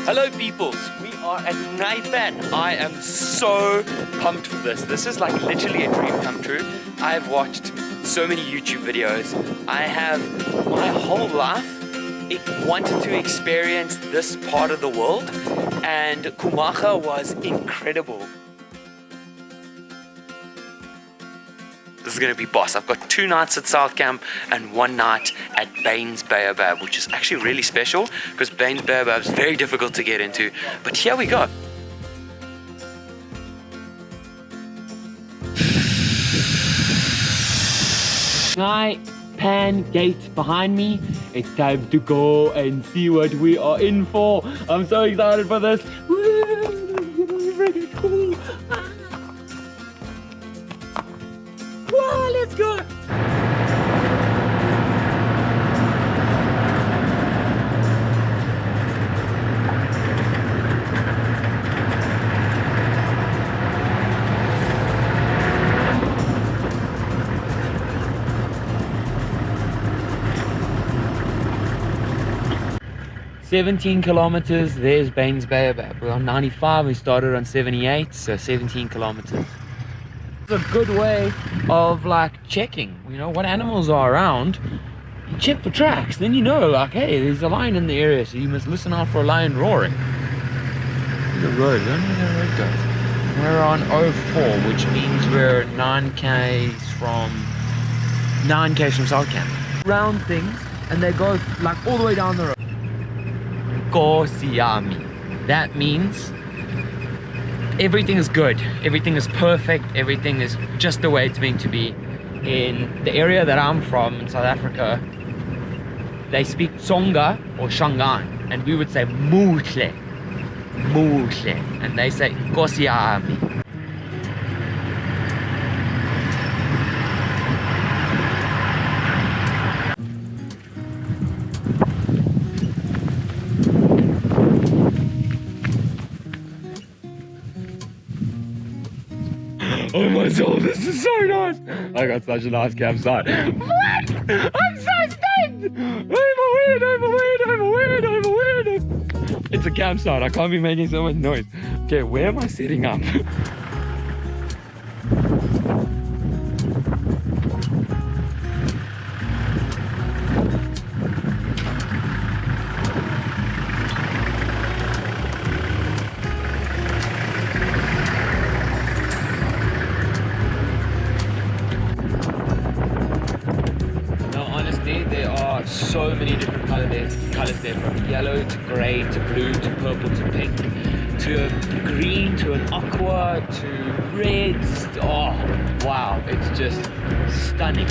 Hello peoples, we are at Nxai Pan. I am so pumped for this. This is like literally a dream come true. I've watched so many YouTube videos. I have my whole life wanted to experience this part of the world, and Kumaga was incredible. This is going to be boss. I've got 2 nights at South Camp and 1 night at Baines Baobab, which is actually really special because Baines Baobab is very difficult to get into. But here we go. Nxai Pan gate behind me. It's time to go and see what we are in for. I'm so excited for this. Woo! Freaking cool. Wow, let's go! "17 kilometers, there's Baines Baobab. We're on 95, we started on 78, so 17 kilometers. It's a good way of like checking, you know, what animals are around. You check for tracks, then you know, like, hey, there's a lion in the area, so you must listen out for a lion roaring. The road, I don't know where the road goes. We're on 04, which means we're 9Ks from South Camp. Round things, and they go like all the way down the road. Kosiami. That means everything is good, everything is perfect, everything is just the way it's meant to be. In the area that I'm from, in South Africa, they speak Tsonga or Shangaan, and we would say Muhle, and they say Kosiami. Oh my soul, this is so nice! I got such a nice campsite. What? I'm so stoked! I'm a weird! It's a campsite, I can't be making so much noise. Okay, where am I setting up? There are so many different colors there, from yellow to grey to blue to purple to pink to a green to an aqua to reds. Oh wow, it's just stunning.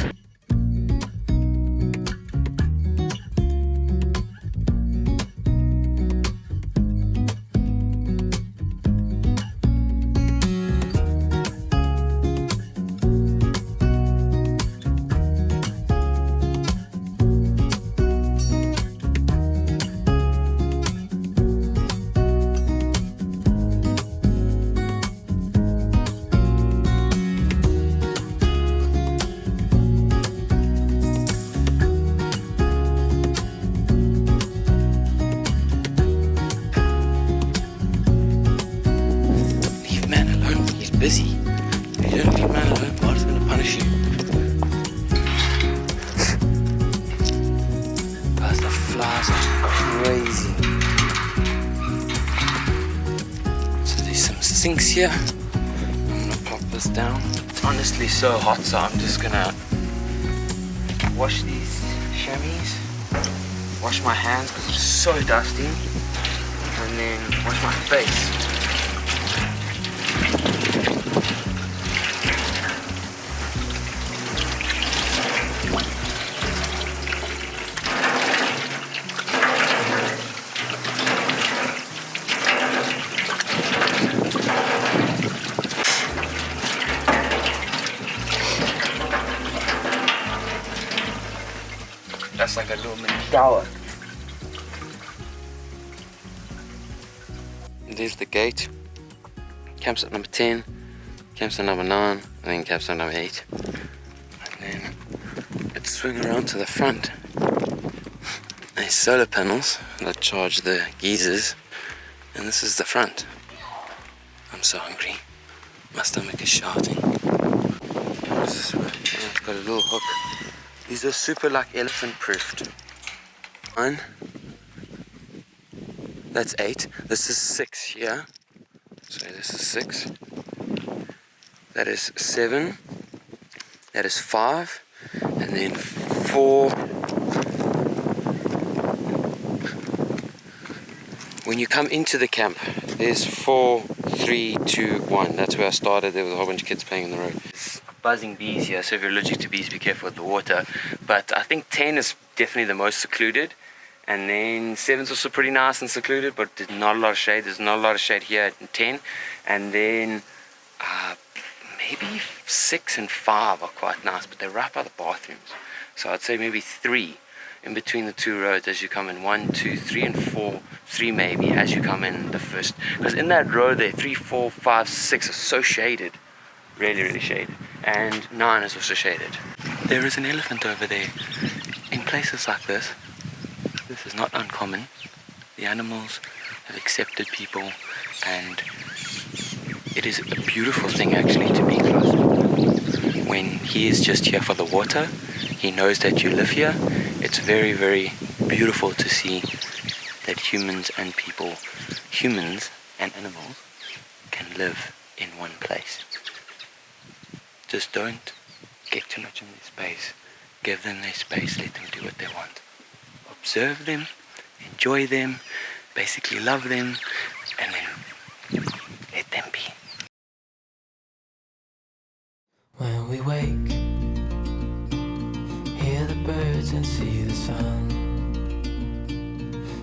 Busy. If you don't leave man alone, God is going to punish you. Guys, the flies are crazy. So there's some sinks here. I'm going to pop this down. It's honestly so hot, so I'm just going to wash these chamois, wash my hands because it's so dusty, and then wash my face. That's like a little mini shower. And there's the gate. Campsite number 10, campsite number 9, and then campsite number 8. And then let's swing around to the front. There's solar panels that charge the geysers, And this is the front. I'm so hungry. My stomach is shouting. What's this way? Oh, it's got a little hook. These are super like elephant proofed. 1. That's 8. This is 6 here. So this is 6. That is 7. That is 5. And then 4. When you come into the camp, there's 4, 3, 2, 1. That's where I started. There was a whole bunch of kids playing in the road. There's buzzing bees here, so if you're allergic to bees, be careful with the water. But I think 10 is definitely the most secluded. And then 7's also pretty nice and secluded, but there's not a lot of shade. There's not a lot of shade here at 10. And then maybe 6 and 5 are quite nice, but they're right by the bathrooms. So I'd say maybe 3 in between the 2 roads as you come in. 1, 2, 3, and 4. 3 maybe as you come in the first. Because in that road there, 3, 4, 5, 6 are so shaded. Really, really shaded. And 9 is also shaded. There is an elephant over there. In places like this is not uncommon. The animals have accepted people, and it is a beautiful thing actually to be close to him. When he is just here for the water, he knows that you live here. It's very, very beautiful to see that humans and animals can live in one place. Just don't get too much in their space. Give them their space, let them do what they want. Observe them, enjoy them, basically love them, and then let them be. When we wake, hear the birds and see the sun.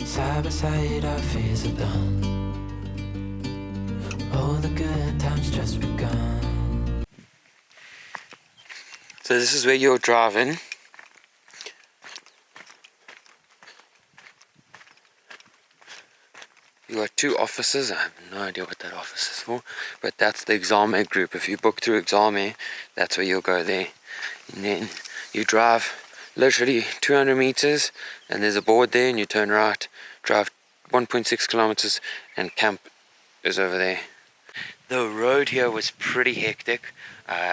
Side by side our fears are done. Oh, the good times just begun. So this is where you're driving. You got 2 offices. I have no idea what that office is for, but that's the Nxai group. If you book through Nxai, that's where you'll go there. And then you drive literally 200 meters, and there's a board there, and you turn right, drive 1.6 kilometers, and camp is over there. The road here was pretty hectic.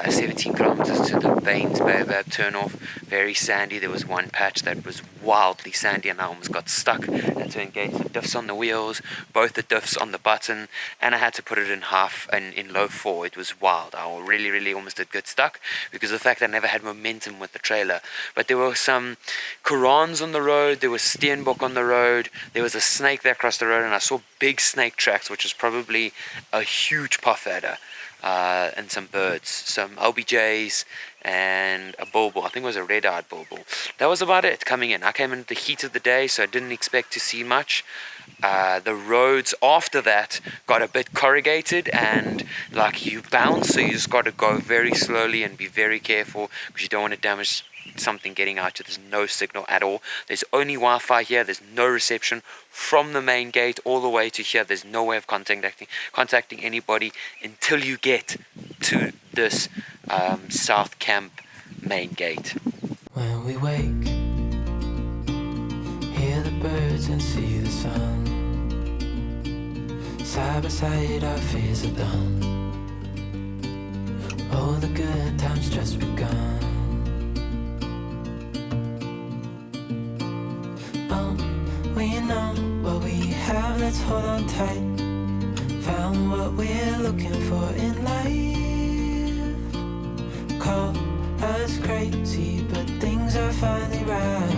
17 kilometers to the Baines Baobab turnoff, very sandy. There was one patch that was wildly sandy and I almost got stuck. I had to engage the diffs on the wheels, both the diffs on the button, and I had to put it in half and in low 4. It was wild. I really almost did get stuck because of the fact I never had momentum with the trailer. But there were some Korans on the road, there was Steenbok on the road, there was a snake that crossed the road, and I saw big snake tracks, which is probably a huge puff adder. And some birds, some LBJs and a bulbul. I think it was a red-eyed bulbul. That was about it coming in. I came in at the heat of the day, so I didn't expect to see much. The roads after that got a bit corrugated and like you bounce, so you just got to go very slowly and be very careful because you don't want to damage something getting out. There's no signal at all. There's only Wi-Fi here. There's no reception from the main gate all the way to here. There's no way of contacting anybody until you get to this South Camp main gate. When we wake, hear the birds and see the sun. Side by side our fears are done. Oh, the good times just begun. We know what we have, let's hold on tight. Found what we're looking for in life. Call us crazy, but things are finally right.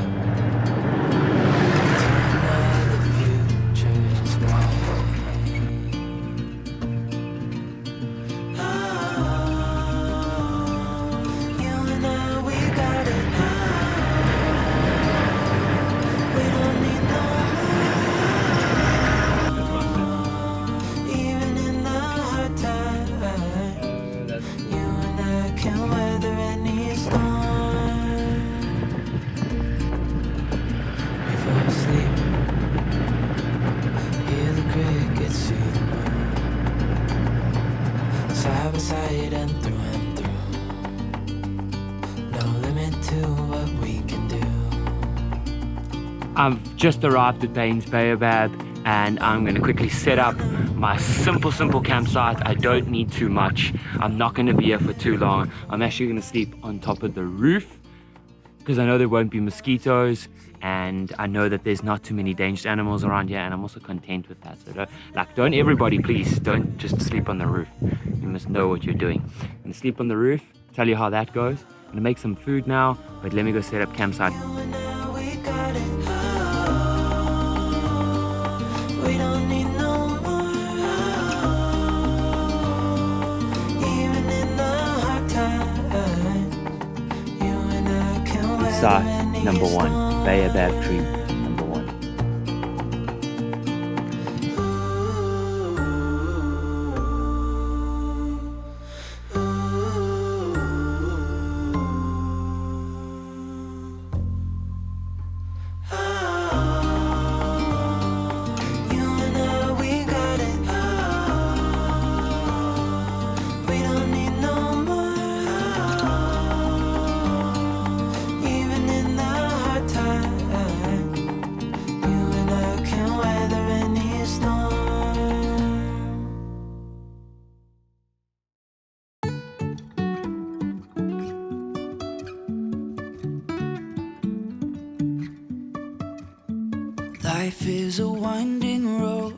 Tonight the future is bright. You and I, we got it. We don't need no more. Even in the hard times, you and I can weather any storm. We fall asleep, hear the crickets, see the moon. Side by side and through. No limit to what we can do. I've just arrived at Baines Baobab and I'm gonna quickly set up my simple campsite. I don't need too much. I'm not gonna be here for too long. I'm actually gonna sleep on top of the roof because I know there won't be mosquitoes, and I know that there's not too many dangerous animals around here, and I'm also content with that. So don't everybody, please don't just sleep on the roof. You must know what you're doing. I'm gonna sleep on the roof, tell you how that goes. I'm gonna make some food now, but let me go set up campsite. We don't need no more. Even in the hard times, you and I can weather Site any number 1, storm. Baobab tree number 1. You and I, we got it. We don't need no more. Even in the hard times, you and I can weather any storm. Life is a winding road,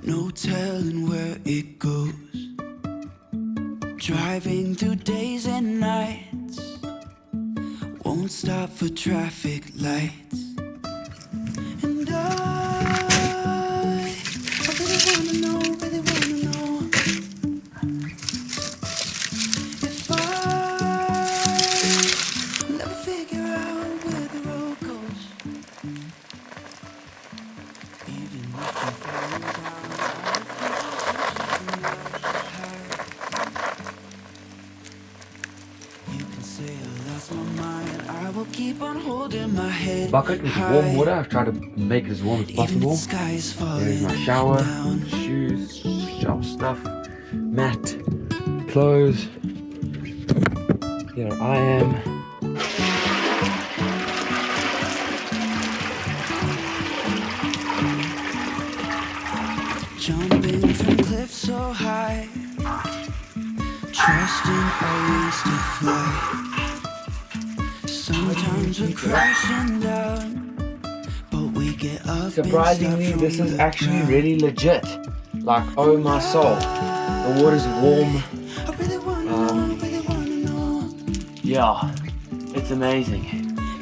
no telling where it goes. Driving through days and nights, won't stop for traffic lights. And I really wanna know if I'll never figure out where the road goes. Even if I'm falling down, you can say I lost my mind. I will keep on holding my head. Bucket with warm water. I've tried to make it as warm as Even if the possible. sky is There's falling my shower, down. shoes, sharp stuff, mat, clothes. Here I am. Jumping from cliffs so high, trusting our wings to fly. Sometimes we're crashing down, but we get up. Surprisingly, this is actually really legit. Like, oh my soul, the water's warm. Yeah, it's amazing.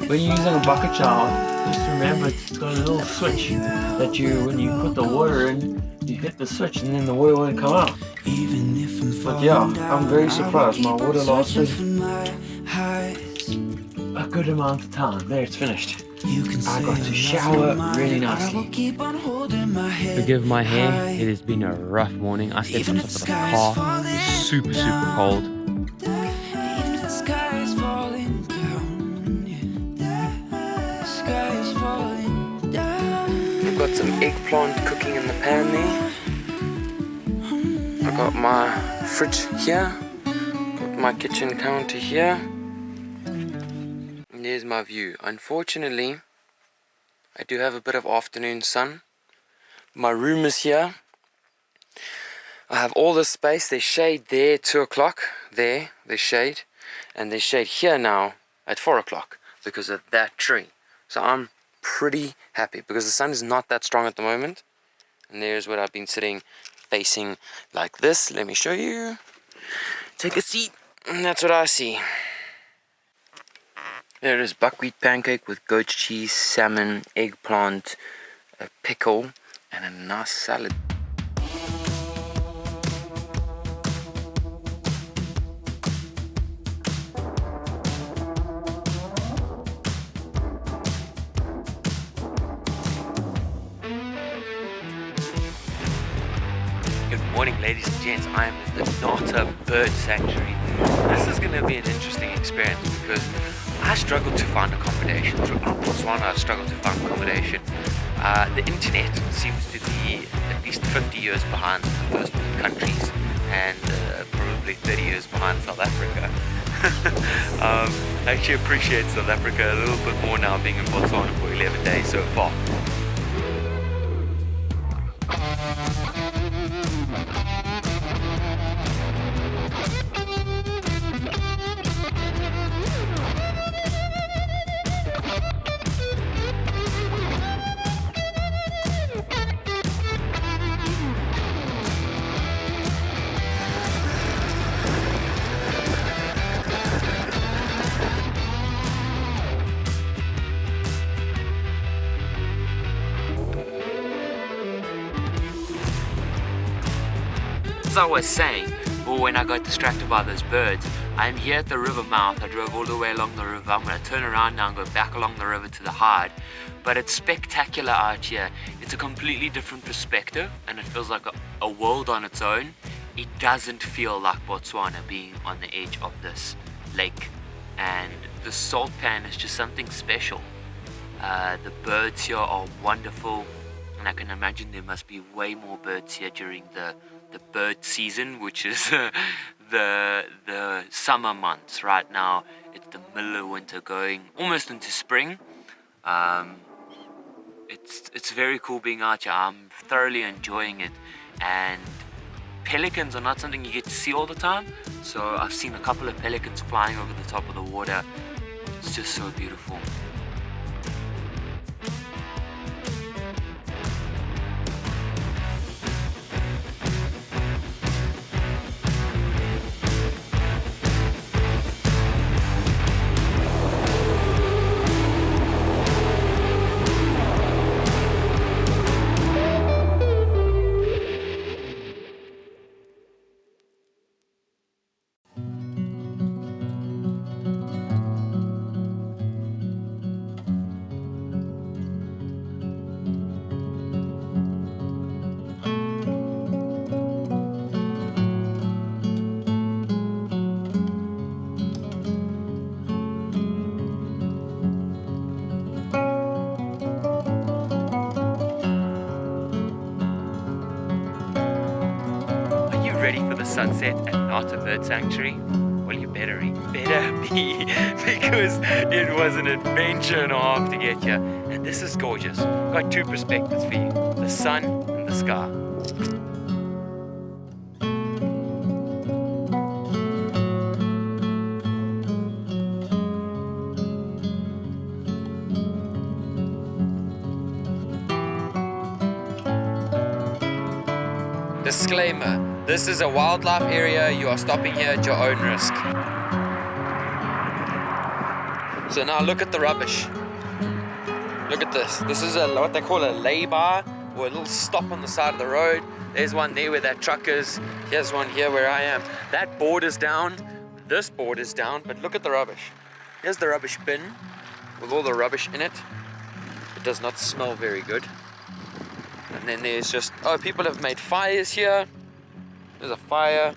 When you're using a bucket shower, just remember it's got a little switch that when you put the water in, you hit the switch and then the water won't come out. But yeah, I'm very surprised. My water lasted a good amount of time. There, it's finished. I got to shower really nicely. Forgive my hair, it has been a rough morning. I slept on top of the car. It was super cold. I've got some eggplant cooking in the pan there. I got my fridge here. Got my kitchen counter here. And there's my view. Unfortunately, I do have a bit of afternoon sun. My room is here. I have all this space. There's shade there, 2 o'clock. There's shade. And there's shade here now at 4 o'clock because of that tree. So I'm pretty happy because the sun is not that strong at the moment. And there's what I've been sitting facing like this. Let me show you. Take a seat. And that's what I see. There is buckwheat pancake with goat cheese, salmon, eggplant, a pickle, and a nice salad. Good morning, ladies and gents. I am at the Nxai Bird Sanctuary. This is going to be an interesting experience because I struggled to find accommodation. Throughout Botswana, I struggled to find accommodation. The internet seems to be at least 50 years behind the first countries and probably 30 years behind South Africa. I actually appreciate South Africa a little bit more now, being in Botswana for 11 days so far. as I was saying, or when I got distracted by those birds, I'm here at the river mouth. I drove all the way along the river. I'm going to turn around now and go back along the river to the hide. But it's spectacular out here. It's a completely different perspective and it feels like a world on its own. It doesn't feel like Botswana being on the edge of this lake. And the salt pan is just something special. The birds here are wonderful. And I can imagine there must be way more birds here during the bird season, which is the summer months. Right now it's the middle of winter going almost into spring. It's very cool being out here. I'm thoroughly enjoying it, and pelicans are not something you get to see all the time, so I've seen a couple of pelicans flying over the top of the water. It's just so beautiful. Ready for the sunset and not a bird sanctuary? Well, you better be, because it was an adventure and a half to get here. And this is gorgeous. Got two perspectives for you, the sun and the sky. Disclaimer. This is a wildlife area. You are stopping here at your own risk. So now look at the rubbish. Look at this. This is what they call a lay-by, or a little stop on the side of the road. There's one there where that truck is. Here's one here where I am. That board is down. This board is down. But look at the rubbish. Here's the rubbish bin with all the rubbish in it. It does not smell very good. And then there's just, oh, people have made fires here. There's a fire,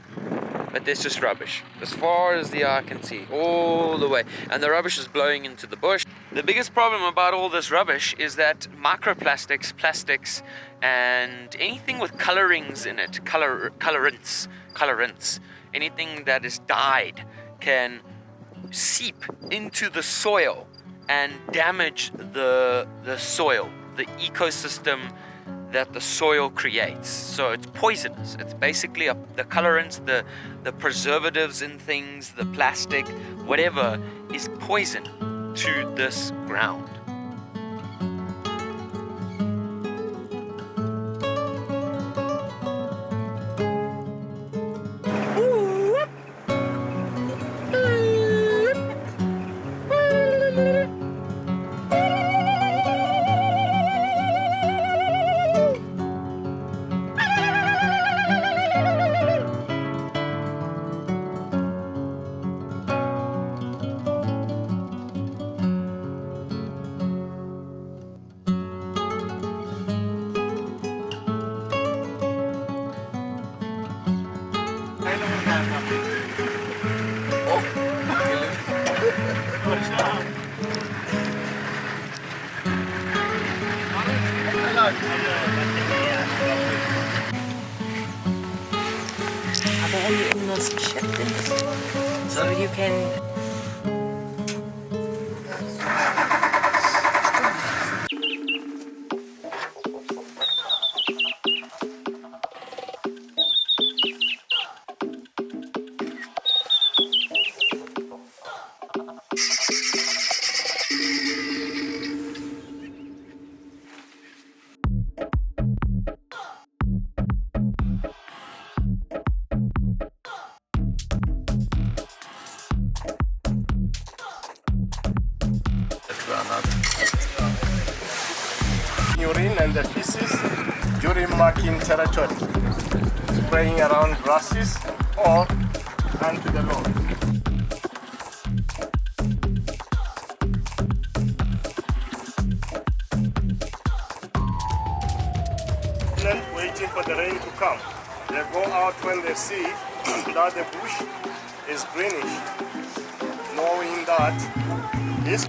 but there's just rubbish as far as the eye can see, all the way, and the rubbish is blowing into the bush. The biggest problem about all this rubbish is that microplastics, plastics, and anything with colorings in it, colorants, anything that is dyed can seep into the soil and damage the soil, the ecosystem that the soil creates. So it's poisonous. It's basically the colorants, the preservatives in things, the plastic, whatever is poison to this ground. In those chickens, so you can. Urine and the feces during marking territory. spraying around grasses or onto the lawn. Waiting for the rain to come. They go out when they see that the bush is greenish, knowing that this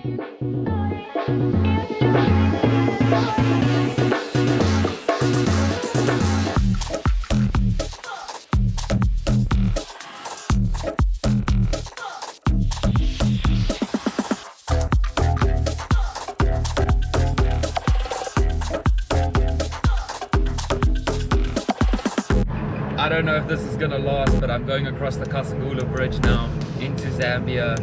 I don't know if this is gonna last, but I'm going across the Kasangula Bridge now into Zambia.